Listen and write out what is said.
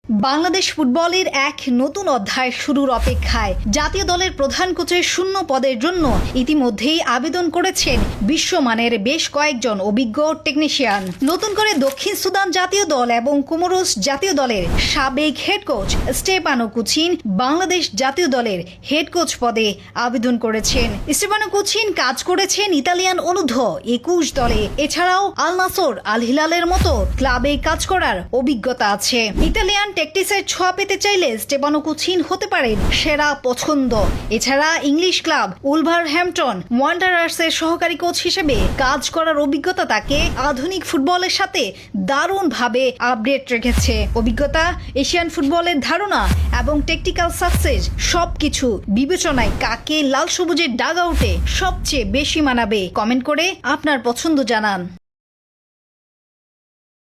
বাংলাদেশ ফুটবলের এক নতুন অধ্যায় শুরুর অপেক্ষায়। জাতীয় দলের প্রধান কোচের শূন্য পদের জন্য ইতিমধ্যেই আবেদন করেছেন বিশ্বমানের বেশ কয়েকজন অভিজ্ঞ টেকনিশিয়ান। নতুন করে দক্ষিণ সুদান জাতীয় দল এবং কোমোরোস জাতীয় দলের সাবেক হেড কোচ স্টেপানো কুচিন বাংলাদেশ জাতীয় দলের হেড কোচ পদে আবেদন করেছেন। স্টেপানো কুচিন কাজ করেছেন ইতালিয়ান অনূর্ধ্ব 21 দলে। এছাড়াও আল নাসর, আল হিলালের মতো ক্লাবে কাজ করার অভিজ্ঞতা আছে। ইতালিয়ান ট্যাকটিক্সের ছোঁয়া পেতে চাইলে স্টেপানো কুচিন হতে পারেন সেরা পছন্দ। এছাড়া ইংলিশ ক্লাব উলভারহ্যাম্পটন ওয়ান্ডারার্সের সহকারী কোচ হিসেবে কাজ করার অভিজ্ঞতা তাকে আধুনিক ফুটবলের সাথে দারুণভাবে আপডেট রেখেছে। অভিজ্ঞতা, এশিয়ান ফুটবলের ধারণা এবং টেকটিক্যাল সাকসেস সবকিছু বিবেচনায় কাকে লাল সবুজের ডাগ আউটে সবচেয়ে বেশি মানাবে? কমেন্ট করে আপনার পছন্দ জানান।